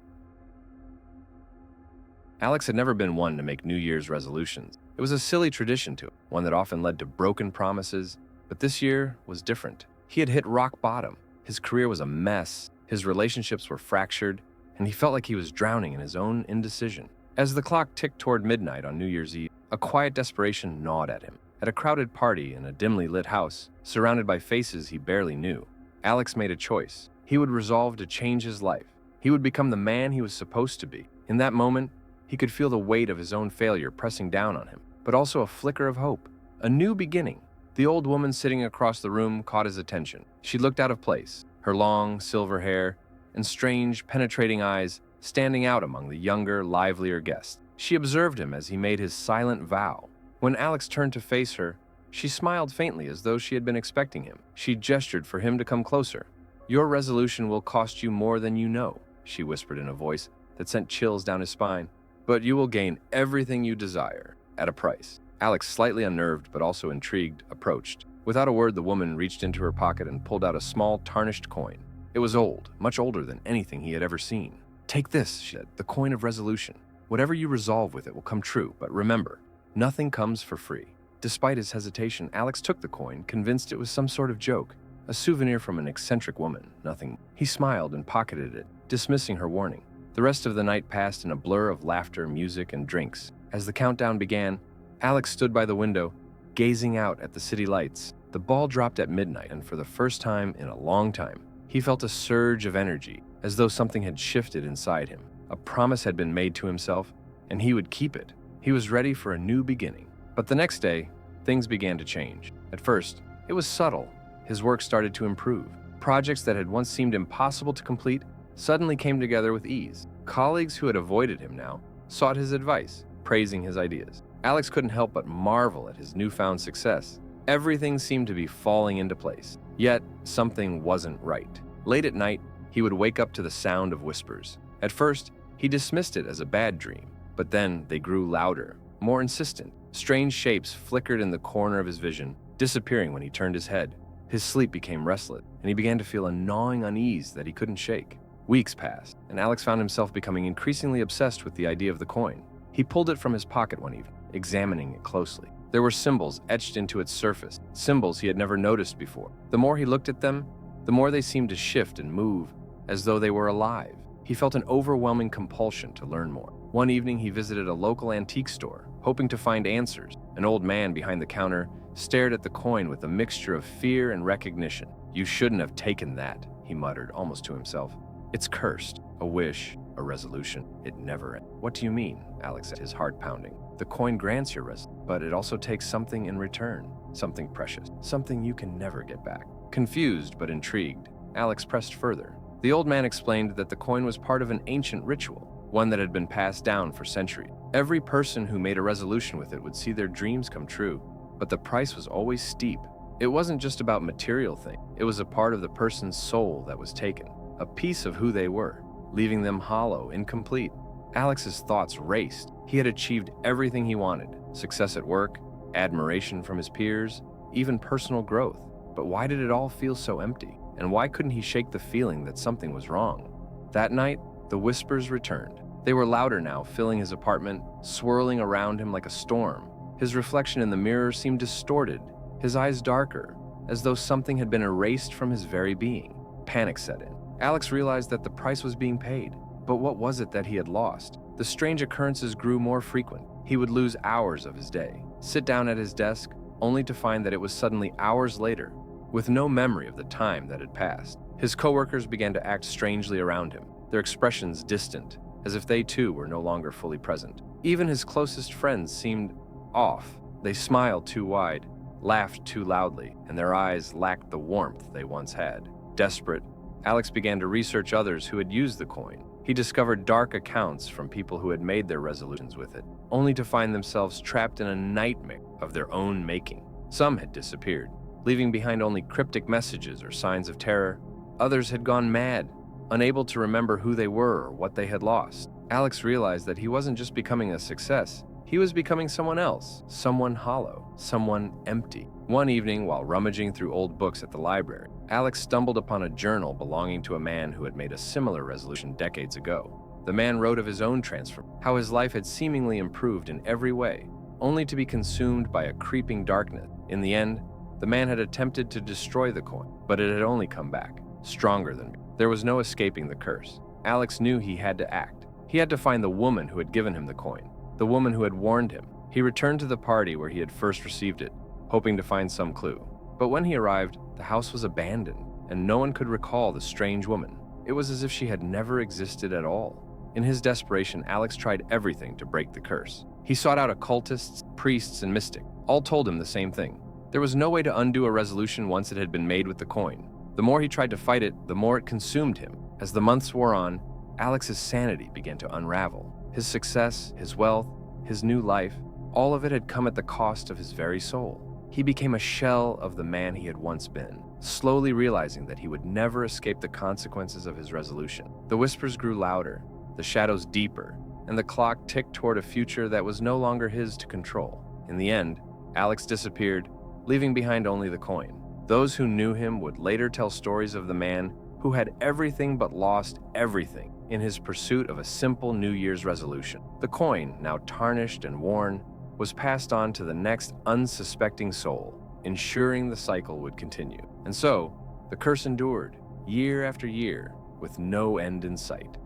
Alex had never been one to make New Year's resolutions. It was a silly tradition to him, one that often led to broken promises, but this year was different. He had hit rock bottom. His career was a mess, his relationships were fractured, and he felt like he was drowning in his own indecision. As the clock ticked toward midnight on New Year's Eve, a quiet desperation gnawed at him. At a crowded party in a dimly lit house, surrounded by faces he barely knew, Alex made a choice. He would resolve to change his life. He would become the man he was supposed to be. In that moment, he could feel the weight of his own failure pressing down on him, but also a flicker of hope. A new beginning. The old woman sitting across the room caught his attention. She looked out of place, her long, silver hair and strange, penetrating eyes standing out among the younger, livelier guests. She observed him as he made his silent vow. When Alex turned to face her, she smiled faintly as though she had been expecting him. She gestured for him to come closer. "Your resolution will cost you more than you know," she whispered in a voice that sent chills down his spine. "But you will gain everything you desire, at a price." Alex, slightly unnerved but also intrigued, approached. Without a word, the woman reached into her pocket and pulled out a small, tarnished coin. It was old, much older than anything he had ever seen. "Take this," she said, "the coin of resolution. Whatever you resolve with it will come true, but remember, nothing comes for free." Despite his hesitation, Alex took the coin, convinced it was some sort of joke, a souvenir from an eccentric woman, nothing. He smiled and pocketed it, dismissing her warning. The rest of the night passed in a blur of laughter, music, and drinks. As the countdown began, Alex stood by the window, gazing out at the city lights. The ball dropped at midnight, and for the first time in a long time, he felt a surge of energy, as though something had shifted inside him. A promise had been made to himself, and he would keep it. He was ready for a new beginning. But the next day, things began to change. At first, it was subtle. His work started to improve. Projects that had once seemed impossible to complete suddenly came together with ease. Colleagues who had avoided him now sought his advice, praising his ideas. Alex couldn't help but marvel at his newfound success. Everything seemed to be falling into place. Yet, something wasn't right. Late at night, he would wake up to the sound of whispers. At first, he dismissed it as a bad dream, but then they grew louder, more insistent. Strange shapes flickered in the corner of his vision, disappearing when he turned his head. His sleep became restless, and he began to feel a gnawing unease that he couldn't shake. Weeks passed, and Alex found himself becoming increasingly obsessed with the idea of the coin. He pulled it from his pocket one evening, examining it closely. There were symbols etched into its surface, symbols he had never noticed before. The more he looked at them, the more they seemed to shift and move, as though they were alive. He felt an overwhelming compulsion to learn more. One evening, he visited a local antique store, hoping to find answers. An old man behind the counter stared at the coin with a mixture of fear and recognition. "You shouldn't have taken that," he muttered, almost to himself. "It's cursed. A wish, a resolution. It never ends." "What do you mean?" Alex said, his heart pounding. "The coin grants your resolution, but it also takes something in return. Something precious. Something you can never get back." Confused but intrigued, Alex pressed further. The old man explained that the coin was part of an ancient ritual, one that had been passed down for centuries. Every person who made a resolution with it would see their dreams come true, but the price was always steep. It wasn't just about material things. It was a part of the person's soul that was taken, a piece of who they were, leaving them hollow, incomplete. Alex's thoughts raced. He had achieved everything he wanted: success at work, admiration from his peers, even personal growth. But why did it all feel so empty? And why couldn't he shake the feeling that something was wrong? That night, the whispers returned. They were louder now, filling his apartment, swirling around him like a storm. His reflection in the mirror seemed distorted, his eyes darker, as though something had been erased from his very being. Panic set in. Alex realized that the price was being paid. But what was it that he had lost? The strange occurrences grew more frequent. He would lose hours of his day, sit down at his desk, only to find that it was suddenly hours later, with no memory of the time that had passed. His coworkers began to act strangely around him, their expressions distant, as if they too were no longer fully present. Even his closest friends seemed off. They smiled too wide, laughed too loudly, and their eyes lacked the warmth they once had. Desperate, Alex began to research others who had used the coin. He discovered dark accounts from people who had made their resolutions with it, only to find themselves trapped in a nightmare of their own making. Some had disappeared, leaving behind only cryptic messages or signs of terror. Others had gone mad, unable to remember who they were or what they had lost. Alex realized that he wasn't just becoming a success, he was becoming someone else, someone hollow, someone empty. One evening, while rummaging through old books at the library, Alex stumbled upon a journal belonging to a man who had made a similar resolution decades ago. The man wrote of his own transformation, how his life had seemingly improved in every way, only to be consumed by a creeping darkness. In the end, the man had attempted to destroy the coin, but it had only come back, stronger than before. There was no escaping the curse. Alex knew he had to act. He had to find the woman who had given him the coin, the woman who had warned him. He returned to the party where he had first received it, hoping to find some clue. But when he arrived, the house was abandoned, and no one could recall the strange woman. It was as if she had never existed at all. In his desperation, Alex tried everything to break the curse. He sought out occultists, priests, and mystics. All told him the same thing. There was no way to undo a resolution once it had been made with the coin. The more he tried to fight it, the more it consumed him. As the months wore on, Alex's sanity began to unravel. His success, his wealth, his new life, all of it had come at the cost of his very soul. He became a shell of the man he had once been, slowly realizing that he would never escape the consequences of his resolution. The whispers grew louder, the shadows deeper, and the clock ticked toward a future that was no longer his to control. In the end, Alex disappeared, leaving behind only the coin. Those who knew him would later tell stories of the man who had everything but lost everything in his pursuit of a simple New Year's resolution. The coin, now tarnished and worn, was passed on to the next unsuspecting soul, ensuring the cycle would continue. And so, the curse endured, year after year, with no end in sight.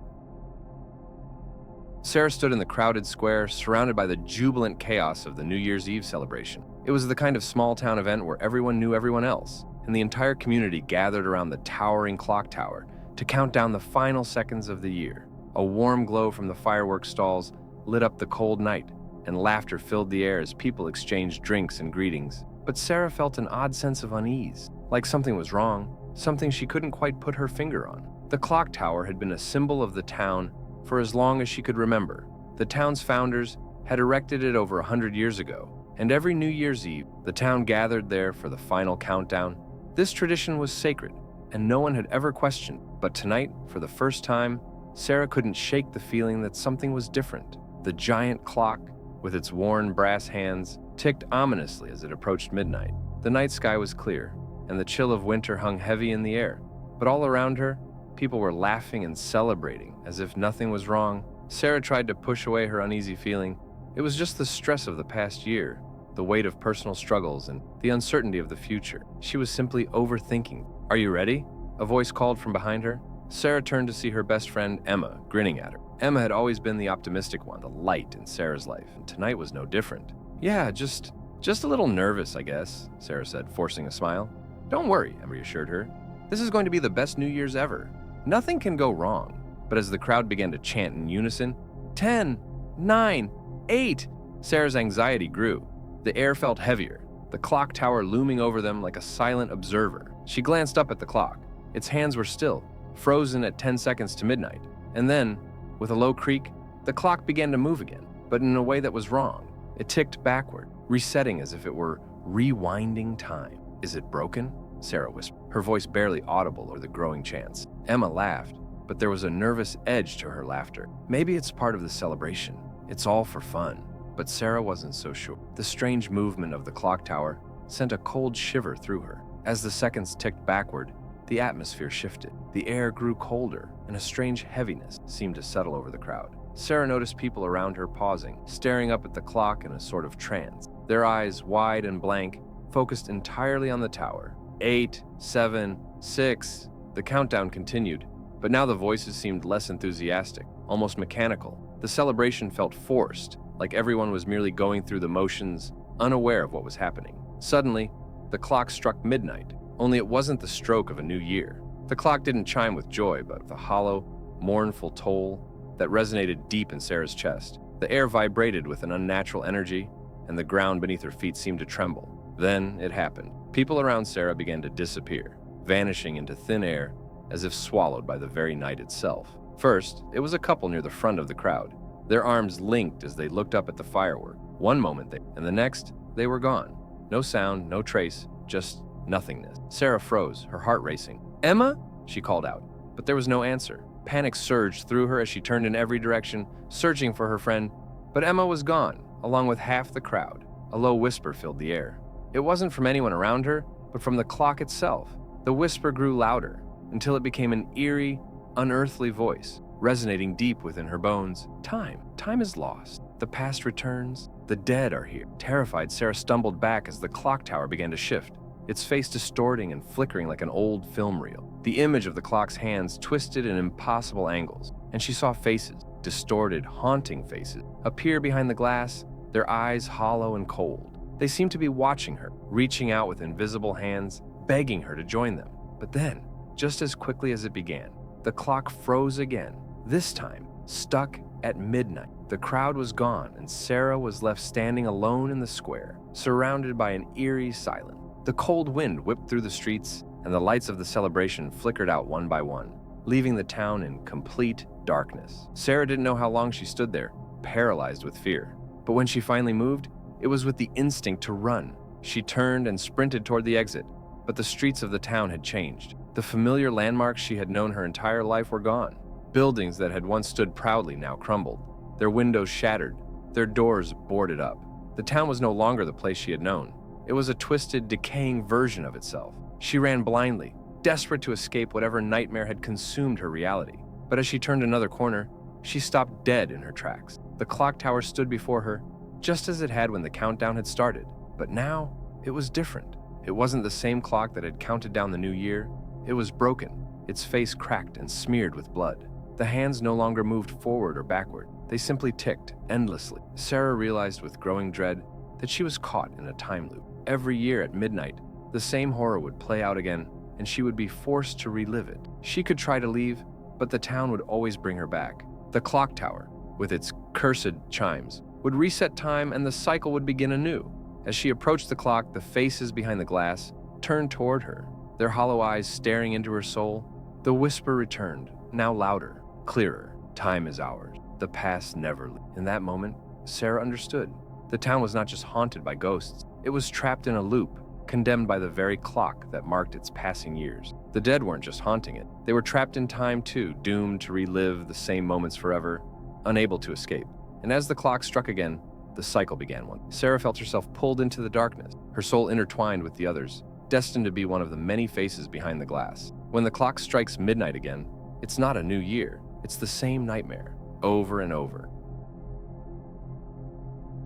Sarah stood in the crowded square, surrounded by the jubilant chaos of the New Year's Eve celebration. It was the kind of small-town event where everyone knew everyone else, and the entire community gathered around the towering clock tower to count down the final seconds of the year. A warm glow from the fireworks stalls lit up the cold night, and laughter filled the air as people exchanged drinks and greetings. But Sarah felt an odd sense of unease, like something was wrong, something she couldn't quite put her finger on. The clock tower had been a symbol of the town for as long as she could remember. The town's founders had erected it over 100 years ago, and every New Year's Eve, the town gathered there for the final countdown. This tradition was sacred, and no one had ever questioned. But tonight, for the first time, Sarah couldn't shake the feeling that something was different. The giant clock, with its worn brass hands, ticked ominously as it approached midnight. The night sky was clear, and the chill of winter hung heavy in the air. But all around her, people were laughing and celebrating as if nothing was wrong. Sarah tried to push away her uneasy feeling. It was just the stress of the past year, the weight of personal struggles, and the uncertainty of the future. She was simply overthinking. "Are you ready?" a voice called from behind her. Sarah turned to see her best friend, Emma, grinning at her. Emma had always been the optimistic one, the light in Sarah's life, and tonight was no different. "Yeah, just a little nervous, I guess," Sarah said, forcing a smile. "Don't worry," Emma reassured her. "This is going to be the best New Year's ever. Nothing can go wrong." But as the crowd began to chant in unison, 10, 9, 8, Sarah's anxiety grew. The air felt heavier, the clock tower looming over them like a silent observer. She glanced up at the clock. Its hands were still, frozen at 10 seconds to midnight. And then, with a low creak, the clock began to move again, but in a way that was wrong. It ticked backward, resetting as if it were rewinding time. "Is it broken?" Sarah whispered, her voice barely audible over the growing chants. Emma laughed, but there was a nervous edge to her laughter. "Maybe it's part of the celebration. It's all for fun." But Sarah wasn't so sure. The strange movement of the clock tower sent a cold shiver through her. As the seconds ticked backward, the atmosphere shifted. The air grew colder, and a strange heaviness seemed to settle over the crowd. Sarah noticed people around her pausing, staring up at the clock in a sort of trance. Their eyes, wide and blank, focused entirely on the tower. 8, 7, 6. The countdown continued, but now the voices seemed less enthusiastic, almost mechanical. The celebration felt forced, like everyone was merely going through the motions, unaware of what was happening. Suddenly, the clock struck midnight, only it wasn't the stroke of a new year. The clock didn't chime with joy, but with a hollow, mournful toll that resonated deep in Sarah's chest. The air vibrated with an unnatural energy, and the ground beneath her feet seemed to tremble. Then it happened. People around Sarah began to disappear, vanishing into thin air as if swallowed by the very night itself. First, it was a couple near the front of the crowd. Their arms linked as they looked up at the firework. One moment, and the next, they were gone. No sound, no trace, just nothingness. Sarah froze, her heart racing. "Emma?" she called out, but there was no answer. Panic surged through her as she turned in every direction, searching for her friend. But Emma was gone, along with half the crowd. A low whisper filled the air. It wasn't from anyone around her, but from the clock itself. The whisper grew louder, until it became an eerie, unearthly voice, resonating deep within her bones. Time is lost. The past returns. The dead are here. Terrified, Sarah stumbled back as the clock tower began to shift, its face distorting and flickering like an old film reel. The image of the clock's hands twisted in impossible angles, and she saw faces, distorted, haunting faces, appear behind the glass, their eyes hollow and cold. They seemed to be watching her, reaching out with invisible hands, begging her to join them. But then, just as quickly as it began, the clock froze again, this time stuck at midnight. The crowd was gone, and Sarah was left standing alone in the square, surrounded by an eerie silence. The cold wind whipped through the streets, and the lights of the celebration flickered out one by one, leaving the town in complete darkness. Sarah didn't know how long she stood there, paralyzed with fear. But when she finally moved, it was with the instinct to run. She turned and sprinted toward the exit, but the streets of the town had changed. The familiar landmarks she had known her entire life were gone. Buildings that had once stood proudly now crumbled, their windows shattered, their doors boarded up. The town was no longer the place she had known. It was a twisted, decaying version of itself. She ran blindly, desperate to escape whatever nightmare had consumed her reality. But as she turned another corner, she stopped dead in her tracks. The clock tower stood before her, just as it had when the countdown had started. But now, it was different. It wasn't the same clock that had counted down the new year. It was broken, its face cracked and smeared with blood. The hands no longer moved forward or backward. They simply ticked, endlessly. Sarah realized with growing dread that she was caught in a time loop. Every year at midnight, the same horror would play out again, and she would be forced to relive it. She could try to leave, but the town would always bring her back. The clock tower, with its cursed chimes, would reset time and the cycle would begin anew. As she approached the clock, the faces behind the glass turned toward her, their hollow eyes staring into her soul. The whisper returned, now louder, clearer. Time is ours. The past never leaves. In that moment, Sarah understood. The town was not just haunted by ghosts. It was trapped in a loop, condemned by the very clock that marked its passing years. The dead weren't just haunting it. They were trapped in time too, doomed to relive the same moments forever, unable to escape. And as the clock struck again, the cycle began once. Sarah felt herself pulled into the darkness, her soul intertwined with the others, destined to be one of the many faces behind the glass. When the clock strikes midnight again, it's not a new year. It's the same nightmare, over and over.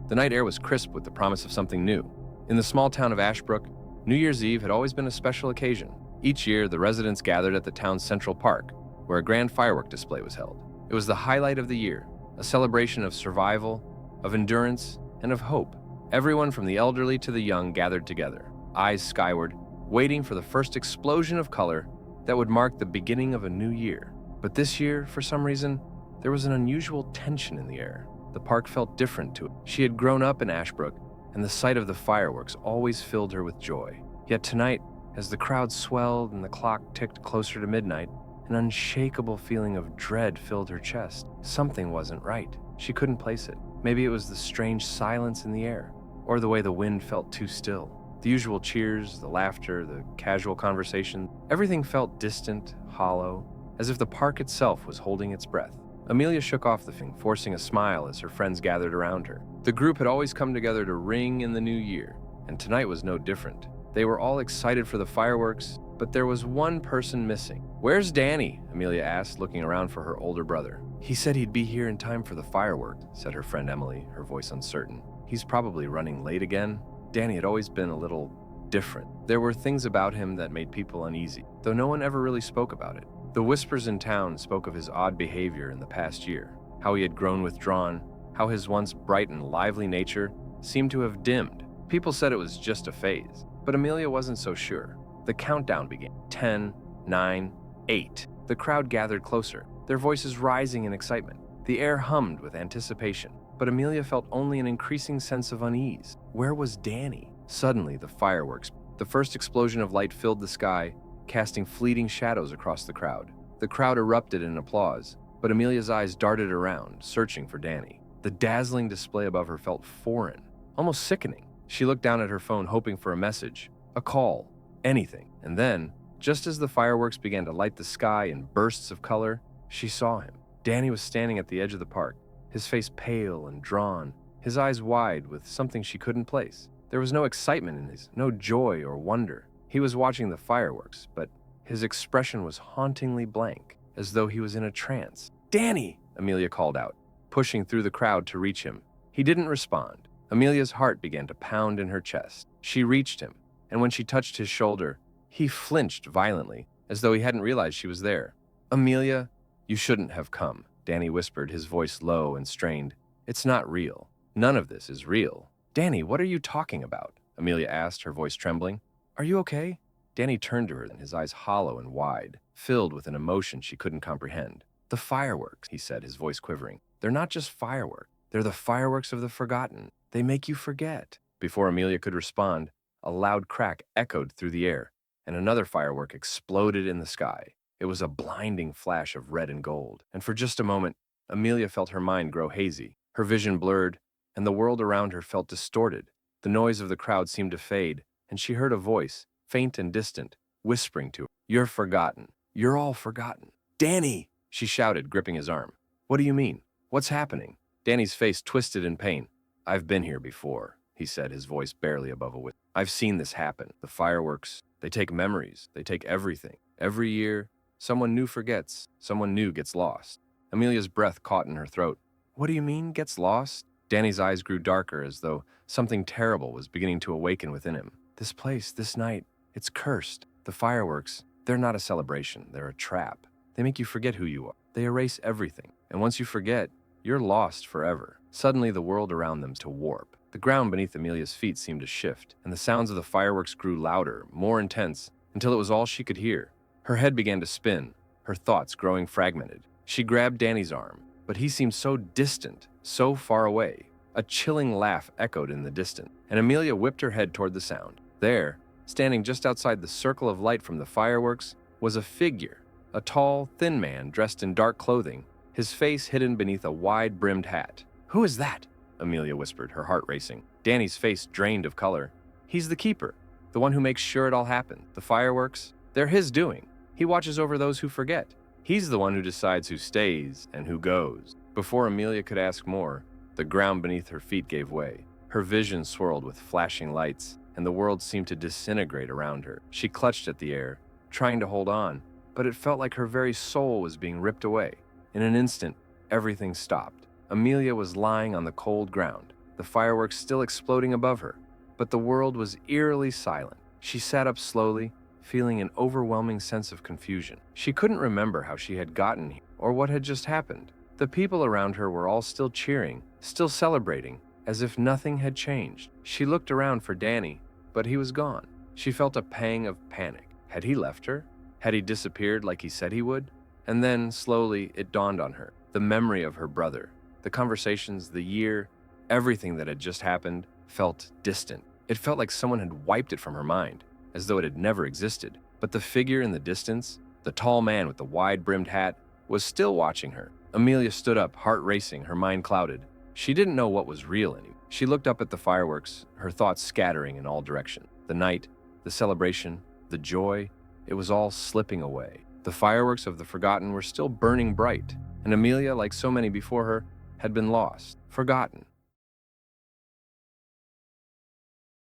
The night air was crisp with the promise of something new. In the small town of Ashbrook, New Year's Eve had always been a special occasion. Each year, the residents gathered at the town's central park, where a grand firework display was held. It was the highlight of the year, a celebration of survival, of endurance, and of hope. Everyone from the elderly to the young gathered together, eyes skyward, waiting for the first explosion of color that would mark the beginning of a new year. But this year, for some reason, there was an unusual tension in the air. The park felt different to it. She had grown up in Ashbrook, and the sight of the fireworks always filled her with joy. Yet tonight, as the crowd swelled and the clock ticked closer to midnight, an unshakable feeling of dread filled her chest. Something wasn't right. She couldn't place it. Maybe it was the strange silence in the air, or the way the wind felt too still. The usual cheers, the laughter, the casual conversation, everything felt distant, hollow, as if the park itself was holding its breath. Amelia shook off the feeling, forcing a smile as her friends gathered around her. The group had always come together to ring in the new year, and tonight was no different. They were all excited for the fireworks, but there was one person missing. "Where's Danny?" Amelia asked, looking around for her older brother. "He said he'd be here in time for the fireworks," said her friend Emily, her voice uncertain. "He's probably running late again." Danny had always been a little different. There were things about him that made people uneasy, though no one ever really spoke about it. The whispers in town spoke of his odd behavior in the past year, how he had grown withdrawn, how his once bright and lively nature seemed to have dimmed. People said it was just a phase, but Amelia wasn't so sure. The countdown began. 10, 9, 8. The crowd gathered closer, their voices rising in excitement. The air hummed with anticipation, but Amelia felt only an increasing sense of unease. Where was Danny? Suddenly, the fireworks. The first explosion of light filled the sky, casting fleeting shadows across the crowd. The crowd erupted in applause, but Amelia's eyes darted around, searching for Danny. The dazzling display above her felt foreign, almost sickening. She looked down at her phone, hoping for a message, a call, anything. And then, just as the fireworks began to light the sky in bursts of color, she saw him. Danny was standing at the edge of the park, his face pale and drawn, his eyes wide with something she couldn't place. There was no excitement in his, no joy or wonder. He was watching the fireworks, but his expression was hauntingly blank, as though he was in a trance. "Danny!" Amelia called out, pushing through the crowd to reach him. He didn't respond. Amelia's heart began to pound in her chest. She reached him, and when she touched his shoulder, he flinched violently, as though he hadn't realized she was there. "Amelia, you shouldn't have come," Danny whispered, his voice low and strained. "It's not real. None of this is real." "Danny, what are you talking about?" Amelia asked, her voice trembling. "Are you okay?" Danny turned to her, his eyes hollow and wide, filled with an emotion she couldn't comprehend. "The fireworks," he said, his voice quivering. "They're not just fireworks. They're the fireworks of the forgotten. They make you forget." Before Amelia could respond, a loud crack echoed through the air, and another firework exploded in the sky. It was a blinding flash of red and gold, and for just a moment, Amelia felt her mind grow hazy. Her vision blurred, and the world around her felt distorted. The noise of the crowd seemed to fade, and she heard a voice, faint and distant, whispering to her, "You're forgotten. You're all forgotten." "Danny!" she shouted, gripping his arm. "What do you mean? What's happening?" Danny's face twisted in pain. "I've been here before," he said, his voice barely above a whisper. "I've seen this happen. The fireworks, they take memories. They take everything. Every year, someone new forgets. Someone new gets lost." Amelia's breath caught in her throat. "What do you mean, gets lost?" Danny's eyes grew darker, as though something terrible was beginning to awaken within him. "This place, this night, it's cursed. The fireworks, they're not a celebration. They're a trap. They make you forget who you are. They erase everything. And once you forget, you're lost forever." Suddenly, the world around them to warp. The ground beneath Amelia's feet seemed to shift, and the sounds of the fireworks grew louder, more intense, until it was all she could hear. Her head began to spin, her thoughts growing fragmented. She grabbed Danny's arm, but he seemed so distant, so far away. A chilling laugh echoed in the distance, and Amelia whipped her head toward the sound. There, standing just outside the circle of light from the fireworks, was a figure, a tall, thin man dressed in dark clothing, his face hidden beneath a wide-brimmed hat. "Who is that?" Amelia whispered, her heart racing. Danny's face drained of color. "He's the keeper, the one who makes sure it all happened. The fireworks, they're his doing. He watches over those who forget. He's the one who decides who stays and who goes." Before Amelia could ask more, the ground beneath her feet gave way. Her vision swirled with flashing lights, and the world seemed to disintegrate around her. She clutched at the air, trying to hold on, but it felt like her very soul was being ripped away. In an instant, everything stopped. Amelia was lying on the cold ground, the fireworks still exploding above her, but the world was eerily silent. She sat up slowly, feeling an overwhelming sense of confusion. She couldn't remember how she had gotten here or what had just happened. The people around her were all still cheering, still celebrating, as if nothing had changed. She looked around for Danny, but he was gone. She felt a pang of panic. Had he left her? Had he disappeared like he said he would? And then, slowly, it dawned on her. The memory of her brother, the conversations, the year, everything that had just happened felt distant. It felt like someone had wiped it from her mind, as though it had never existed. But the figure in the distance, the tall man with the wide-brimmed hat, was still watching her. Amelia stood up, heart racing, her mind clouded. She didn't know what was real anymore. She looked up at the fireworks, her thoughts scattering in all directions. The night, the celebration, the joy, it was all slipping away. The fireworks of the forgotten were still burning bright, and Amelia, like so many before her, had been lost, forgotten.